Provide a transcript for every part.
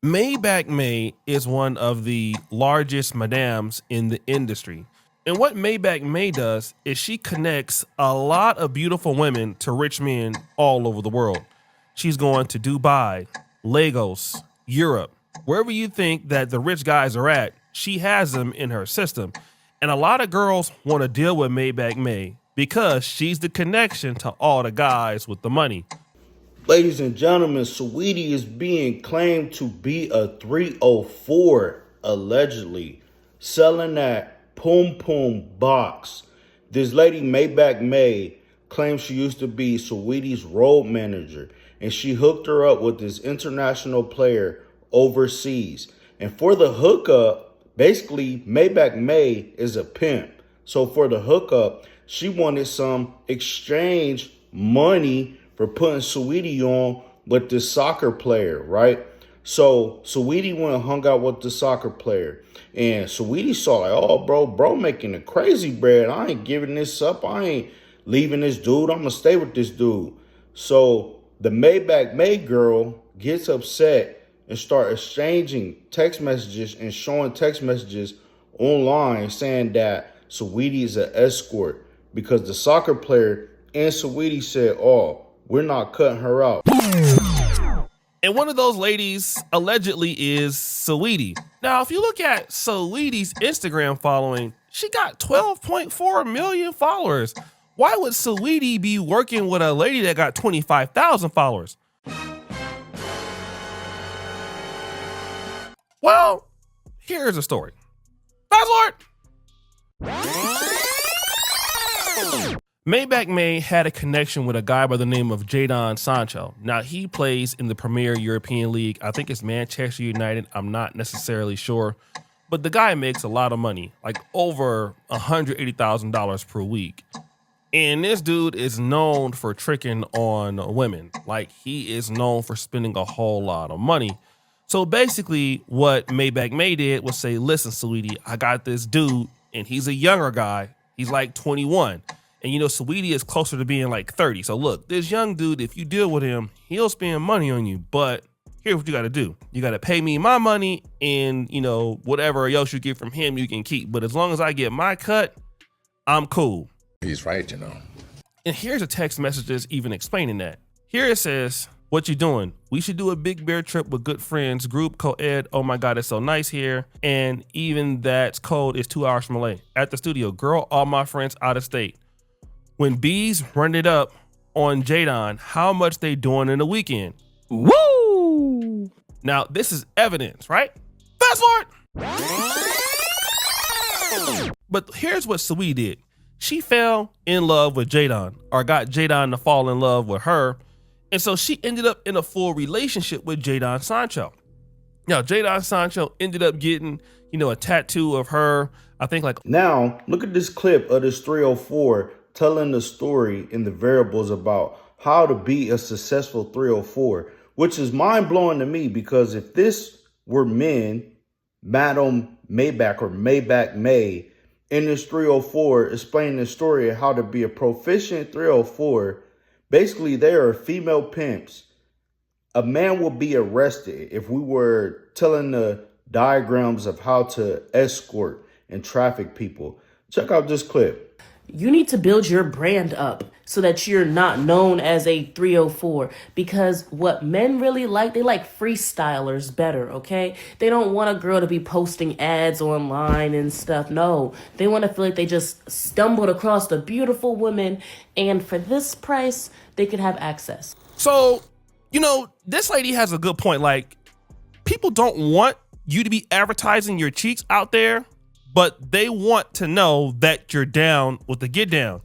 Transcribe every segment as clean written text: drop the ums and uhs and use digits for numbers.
Maybach May is one of the largest madams in the industry. And what Maybach May does is she connects a lot of beautiful women to rich men all over the world. She's going to Dubai, Lagos, Europe, wherever you think that the rich guys are at, she has them in her system. And a lot of girls want to deal with Maybach May because she's the connection to all the guys with the money. Ladies and gentlemen, Saweetie is being claimed to be a 304, allegedly, selling that Poom Poom box. This lady, Maybach May, claims she used to be Saweetie's road manager, and she hooked her up with this international player overseas. And for the hookup, basically, Maybach May is a pimp. So for the hookup, she wanted some exchange money for putting Saweetie on with this soccer player, right? So Saweetie went and hung out with the soccer player. And Saweetie saw like, oh, bro making a crazy bread. I ain't giving this up. I ain't leaving this dude. I'm going to stay with this dude. So the Maybach May girl gets upset and start exchanging text messages and showing text messages online saying that Saweetie is an escort because the soccer player and Saweetie said, oh, we're not cutting her out. And one of those ladies allegedly is Saweetie. Now, if you look at Saweetie's Instagram following, she got 12.4 million followers. Why would Saweetie be working with a lady that got 25,000 followers? Well, here's a story. Fast forward. Maybach May had a connection with a guy by the name of Jadon Sancho. Now, he plays in the Premier European League. I think it's Manchester United. I'm not necessarily sure. But the guy makes a lot of money, like over $180,000 per week. And this dude is known for tricking on women. Like, he is known for spending a whole lot of money. So basically, what Maybach May did was say, listen, Saweetie, I got this dude, and he's a younger guy. He's like 21. And you know, Saweetie is closer to being like 30. So look, this young dude, if you deal with him, he'll spend money on you. But here's what you got to do. You got to pay me my money, and you know, whatever else you get from him, you can keep. But as long as I get my cut, I'm cool. He's right, you know. And here's a text message that's even explaining that. Here it says, what you doing? We should do a big bear trip with good friends, group co-ed. Oh my God, it's so nice here. And even that code is 2 hours from LA. At the studio, girl, all my friends out of state. When bees run it up on Jadon, how much they doing in a weekend? Woo! Now, this is evidence, right? Fast forward! But here's what Saweetie did. She fell in love with Jadon, or got Jadon to fall in love with her. And so she ended up in a full relationship with Jadon Sancho. Now, Jadon Sancho ended up getting, you know, a tattoo of her, I think like... Now, look at this clip of this 304 telling the story in the variables about how to be a successful 304, which is mind-blowing to me because if this were men, Madam Maybach or Maybach May, in this 304 explaining the story of how to be a proficient 304, basically they are female pimps. A man will be arrested if we were telling the diagrams of how to escort and traffic people. Check out this clip. You need to build your brand up so that you're not known as a 304, because what men really like, they like freestylers better, okay? They don't want a girl to be posting ads online and stuff. No, they want to feel like they just stumbled across a beautiful woman, and for this price, they could have access. So, you know, this lady has a good point. Like, people don't want you to be advertising your cheeks out there, but they want to know that you're down with the get down.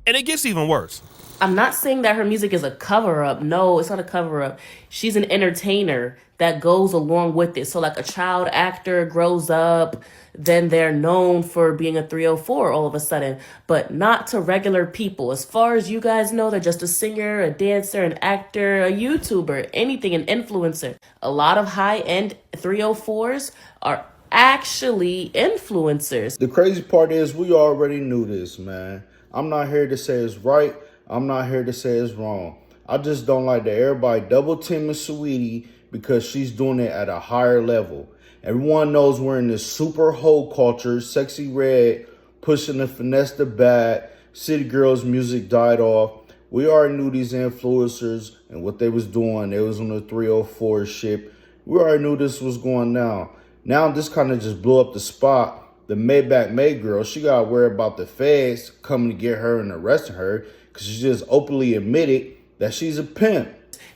And it gets even worse. I'm not saying that her music is a cover up. No, it's not a cover up. She's an entertainer that goes along with it. So like a child actor grows up, then they're known for being a 304 all of a sudden, but not to regular people. As far as you guys know, they're just a singer, a dancer, an actor, a YouTuber, anything, an influencer. A lot of high-end 304s are actually influencers. The crazy part is we already knew this, man. I'm not here to say it's right. I'm not here to say it's wrong. I just don't like that everybody double teaming Saweetie because she's doing it at a higher level. Everyone knows we're in this super hoe culture. Sexy Red pushing the finesse the bad. City Girls music died off. We already knew these influencers and what they was doing. They was on the 304 ship. We already knew this was going down. Now this kind of just blew up the spot. The Maybach May girl, she got to worry about the feds coming to get her and arresting her because she just openly admitted that she's a pimp.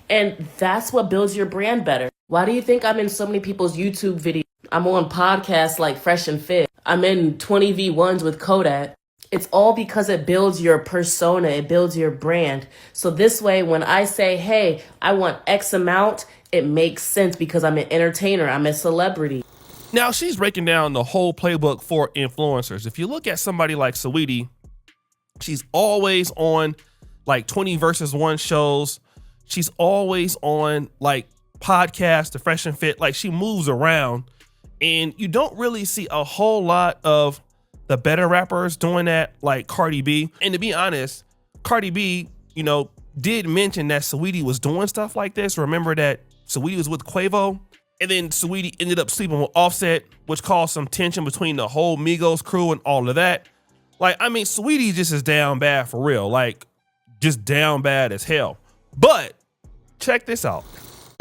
And that's what builds your brand better. Why do you think I'm in so many people's YouTube videos? I'm on podcasts like Fresh and Fit. I'm in 20v1s with Kodak. It's all because it builds your persona. It builds your brand. So this way, when I say, hey, I want X amount, it makes sense because I'm an entertainer. I'm a celebrity. Now, she's breaking down the whole playbook for influencers. If you look at somebody like Saweetie, she's always on like 20 versus 1 shows. She's always on like podcasts, the Fresh and Fit. Like she moves around and you don't really see a whole lot of the better rappers doing that like Cardi B. And to be honest, Cardi B, you know, did mention that Saweetie was doing stuff like this. Remember that Saweetie was with Quavo? And then Saweetie ended up sleeping with Offset, which caused some tension between the whole Migos crew and all of that. Like, I mean, Saweetie just is down bad for real. Like, just down bad as hell. But check this out.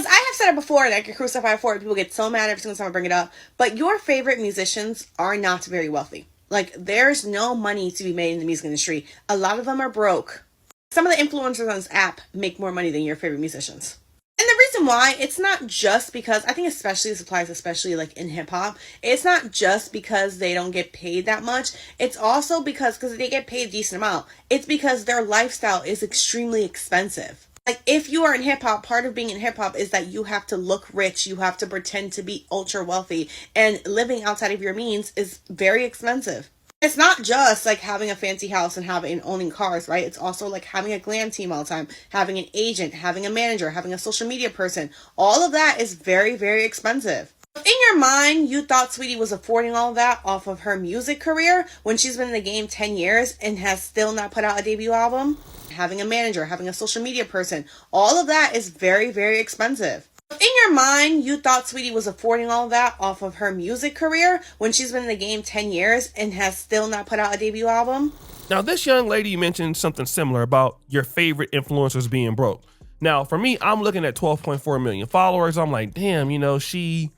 I have said it before, and I get crucified for it. People get so mad every single time I bring it up. But your favorite musicians are not very wealthy. Like, there's no money to be made in the music industry. A lot of them are broke. Some of the influencers on this app make more money than your favorite musicians. And the reason why, it's not just because, I think especially this applies especially like in hip hop, it's not just because they don't get paid that much. It's also because they get paid a decent amount. It's because their lifestyle is extremely expensive. Like if you are in hip hop, part of being in hip hop is that you have to look rich. You have to pretend to be ultra wealthy, and living outside of your means is very expensive. It's not just like having a fancy house and owning cars, right? It's also like having a glam team all the time, having an agent, having a manager, having a social media person. All of that is very, very expensive. In your mind, you thought Saweetie was affording all of that off of her music career when she's been in the game 10 years and has still not put out a debut album? Having a manager, having a social media person. All of that is very, very expensive. In your mind, you thought Saweetie was affording all of that off of her music career when she's been in the game 10 years and has still not put out a debut album? Now, this young lady mentioned something similar about your favorite influencers being broke. Now, for me, I'm looking at 12.4 million followers. I'm like, damn, you know, she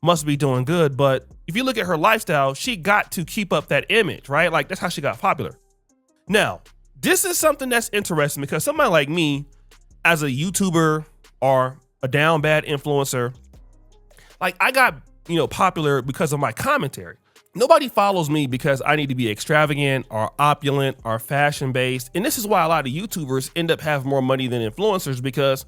must be doing good. But if you look at her lifestyle, she got to keep up that image, right? Like, that's how she got popular. Now, this is something that's interesting because somebody like me, as a YouTuber or a down bad influencer, like I got, you know, popular because of my commentary. Nobody follows me because I need to be extravagant or opulent or fashion based. And this is why a lot of YouTubers end up having more money than influencers, because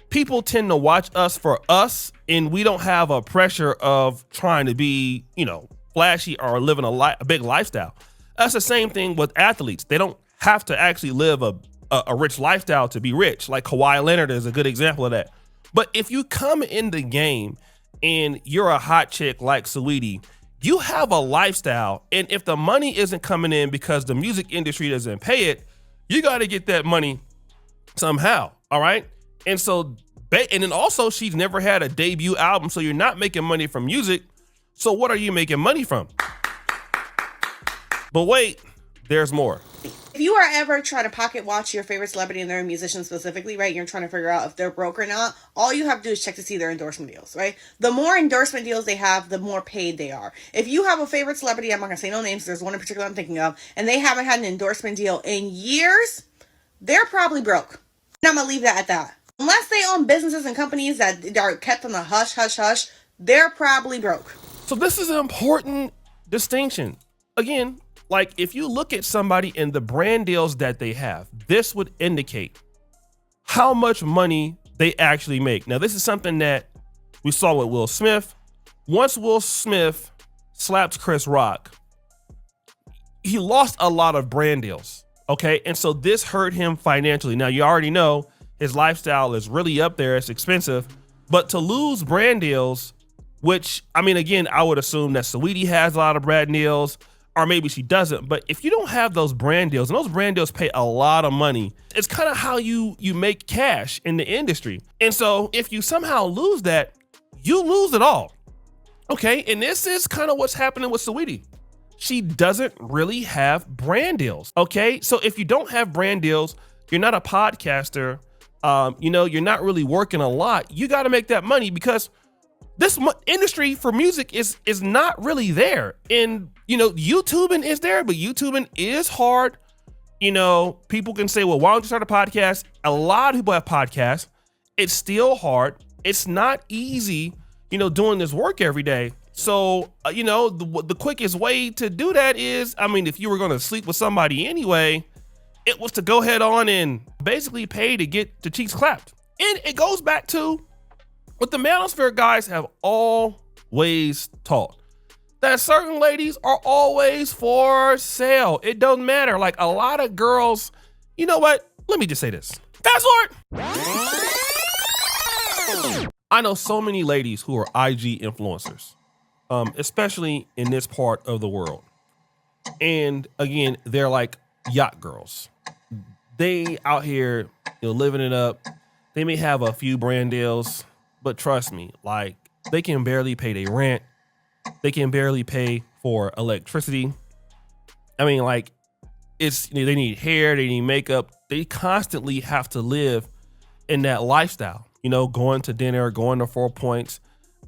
people tend to watch us for us and we don't have a pressure of trying to be, you know, flashy or living a big lifestyle. That's the same thing with athletes. They don't have to actually live a rich lifestyle to be rich. Like Kawhi Leonard is a good example of that. But if you come in the game and you're a hot chick like Saweetie, you have a lifestyle. And if the money isn't coming in because the music industry doesn't pay it, you got to get that money somehow. All right. And so, and then also she's never had a debut album. So you're not making money from music. So what are you making money from? But wait, there's more. If you are ever trying to pocket watch your favorite celebrity and their musician specifically, right, you're trying to figure out if they're broke or not, all you have to do is check to see their endorsement deals, right? The more endorsement deals they have, the more paid they are. If you have a favorite celebrity, I'm not going to say no names, there's one in particular I'm thinking of, and they haven't had an endorsement deal in years, they're probably broke. And I'm going to leave that at that. Unless they own businesses and companies that are kept on the hush, hush, hush, they're probably broke. So this is an important distinction. Again, like if you look at somebody and the brand deals that they have, this would indicate how much money they actually make. Now, this is something that we saw with Will Smith. Once Will Smith slapped Chris Rock, he lost a lot of brand deals. Okay. And so this hurt him financially. Now, you already know his lifestyle is really up there. It's expensive. But to lose brand deals, which, I mean, again, I would assume that Saweetie has a lot of brand deals. or maybe she doesn't. But if you don't have those brand deals, and those brand deals pay a lot of money, it's kind of how you make cash in the industry. And so if you somehow lose that, you lose it all. Okay, and this is kind of what's happening with Saweetie. She doesn't really have brand deals. Okay, so if you don't have brand deals, you're not a podcaster, you're not really working a lot. You got to make that money, because this industry for music is not really there. And YouTubing is there, but YouTubing is hard. People can say, well, why don't you start a podcast? A lot of people have podcasts. It's still hard. It's not easy, doing this work every day. So, the quickest way to do that is, if you were going to sleep with somebody anyway, it was to go ahead on and basically pay to get the cheeks clapped. And it goes back to what the manosphere guys have always taught, that certain ladies are always for sale. It doesn't matter. Like, a lot of girls, you know what? Let me just say this. Fast forward. I know so many ladies who are IG influencers, especially in this part of the world. And again, they're like yacht girls. They out here, living it up. They may have a few brand deals, but trust me, like, they can barely pay their rent. They can barely pay for electricity. They need hair, they need makeup. They constantly have to live in that lifestyle, going to dinner, going to 4 Points.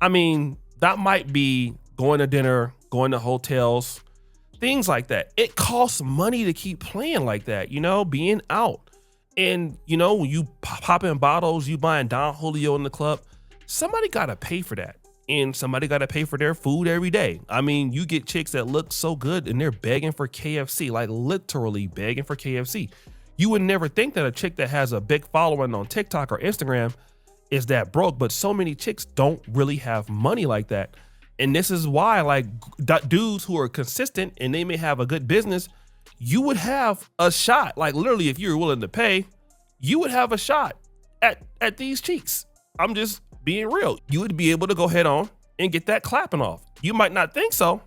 That might be going to dinner, going to hotels, things like that. It costs money to keep playing like that, being out. And, when you popping bottles, you buying Don Julio in the club, somebody got to pay for that. And somebody got to pay for their food every day. You get chicks that look so good and they're begging for KFC, like literally begging for KFC. You would never think that a chick that has a big following on TikTok or Instagram is that broke, but so many chicks don't really have money like that. And this is why, like, dudes who are consistent and they may have a good business, you would have a shot. Like, literally, if you were willing to pay, you would have a shot at these cheeks. I'm just being real. You would be able to go head on and get that clapping off. You might not think so,